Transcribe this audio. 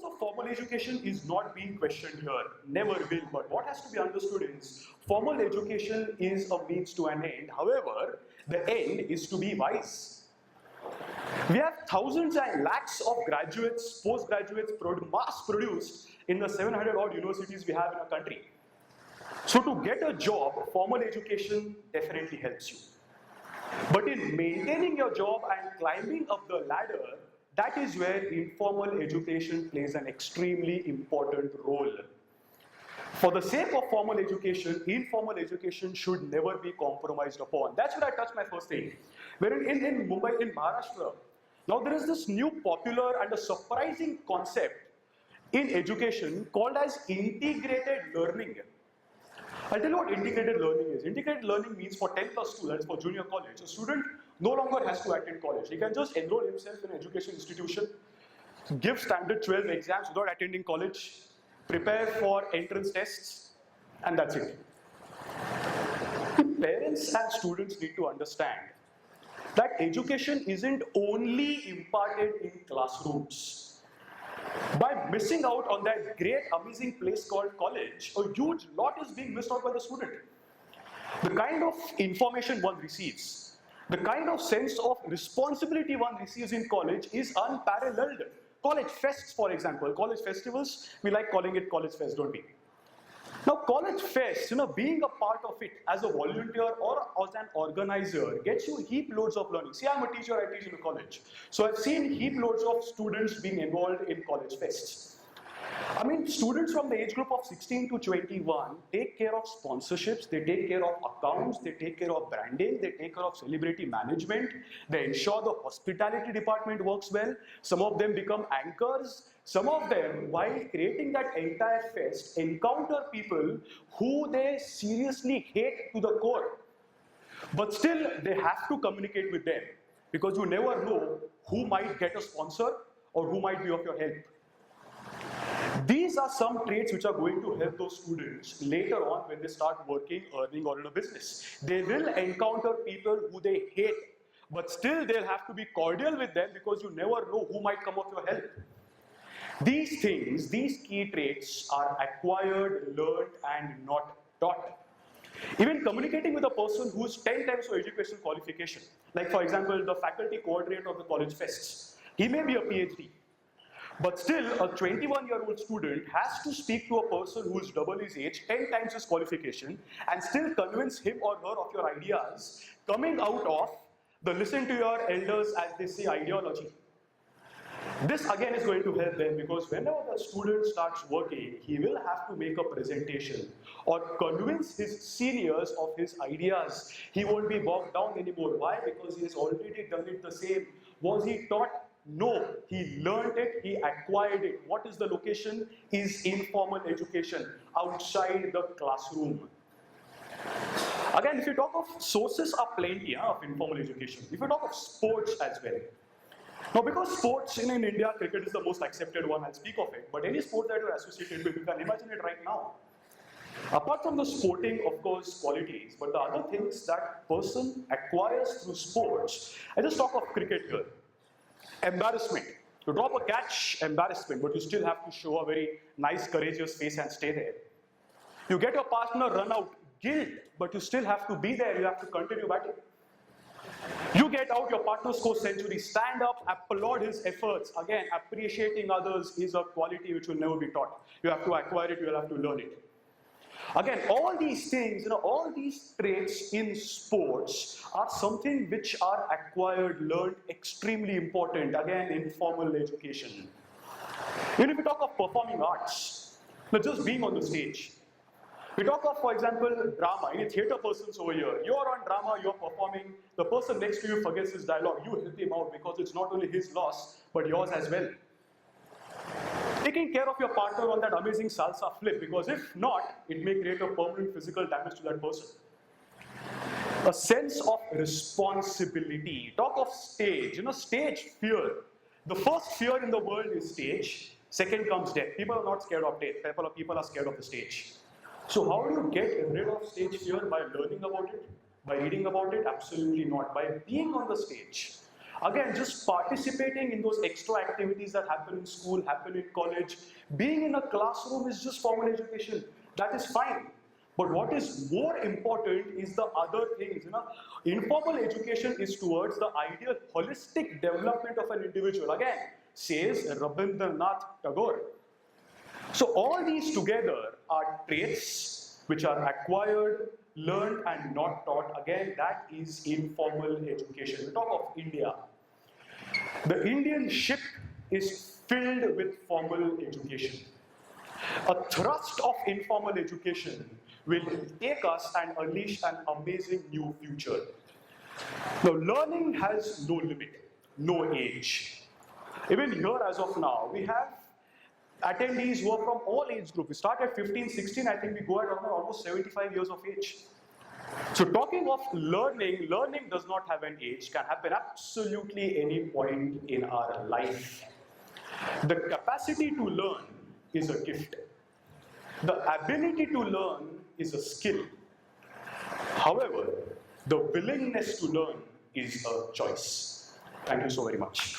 of formal education is not being questioned here, never will. But what has to be understood is formal education is a means to an end. However, the end is to be wise. We have thousands and lakhs of graduates, postgraduates, mass produced in the 700 odd universities we have in our country. So to get a job, formal education definitely helps you. But in maintaining your job and climbing up the ladder, that is where informal education plays an extremely important role. For the sake of formal education, informal education should never be compromised upon. That's where I touch my first thing. Where in Mumbai, in Maharashtra, now there is this new popular and a surprising concept in education called as integrated learning. I'll tell you what integrated learning is. Integrated learning means for 10 plus 2, that is for junior college, a student no longer has to attend college. He can just enroll himself in an education institution, give standard 12 exams without attending college, prepare for entrance tests, and that's it. Parents and students need to understand that education isn't only imparted in classrooms. By missing out on that great, amazing place called college, a huge lot is being missed out by the student. The kind of information one receives, the kind of sense of responsibility one receives in college is unparalleled. College fests, for example, college festivals, we like calling it college fest, don't we? Now, college fest, being a part of it as a volunteer or as an organizer gets you heap loads of learning. See, I'm a teacher, I teach in a college. So I've seen heap loads of students being involved in college fests. I mean, students from the age group of 16 to 21 take care of sponsorships, they take care of accounts, they take care of branding, they take care of celebrity management, they ensure the hospitality department works well. Some of them become anchors. Some of them, while creating that entire fest, encounter people who they seriously hate to the core. But still, they have to communicate with them because you never know who might get a sponsor or who might be of your help. These are some traits which are going to help those students later on when they start working, earning, or in a business. They will encounter people who they hate, but still they'll have to be cordial with them because you never know who might come of your help. These things, these key traits are acquired, learned, and not taught. Even communicating with a person who's 10 times your education qualification, like for example, the faculty coordinator of the college fests, he may be a PhD. But still, a 21-year-old student has to speak to a person who is double his age, 10 times his qualification, and still convince him or her of your ideas coming out of the listen to your elders as they say ideology. This again is going to help them because whenever the student starts working, he will have to make a presentation or convince his seniors of his ideas. He won't be bogged down anymore. Why? Because he has already done it the same. Was he taught? No, he learned it, he acquired it. What is the location? Is informal education, outside the classroom. Again, if you talk of sources are plenty of informal education. If you talk of sports as well. Now, because sports in India, cricket is the most accepted one, I'll speak of it. But any sport that you're associated with, you can imagine it right now. Apart from the sporting, of course, qualities, but the other things that person acquires through sports, I just talk of cricket here. Embarrassment. You drop a catch, embarrassment, but you still have to show a very nice, courageous face and stay there. You get your partner run out, guilt, but you still have to be there, you have to continue batting. You get out, your partner scores century, stand up, applaud his efforts. Again, appreciating others is a quality which will never be taught. You have to acquire it, you will have to learn it. Again, all these things, all these traits in sports are something which are acquired, learned, extremely important. Again, in formal education. Even if we talk of performing arts, just being on the stage. We talk of, for example, drama. Any theatre persons over here, you're on drama, you're performing, the person next to you forgets his dialogue, you help him out because it's not only his loss, but yours as well. Taking care of your partner on that amazing salsa flip, because if not, it may create a permanent physical damage to that person. A sense of responsibility. Talk of stage, stage fear. The first fear in the world is stage. Second comes death. People are not scared of death. People are scared of the stage. So how do you get rid of stage fear? By learning about it? By reading about it? Absolutely not. By being on the stage. Again, just participating in those extra activities that happen in school, happen in college, being in a classroom is just formal education. That is fine. But what is more important is the other things. Informal education is towards the ideal holistic development of an individual. Again, says Rabindranath Tagore. So all these together are traits which are acquired, learned and not taught. Again, that is informal education. We talk of India. The Indian ship is filled with formal education. A thrust of informal education will take us and unleash an amazing new future. Now, learning has no limit, no age. Even here, as of now, we have attendees who are from all age groups. We start at 15, 16, I think we go at almost 75 years of age. So talking of learning, learning does not have an age, can happen absolutely any point in our life. The capacity to learn is a gift. The ability to learn is a skill. However, the willingness to learn is a choice. Thank you so very much.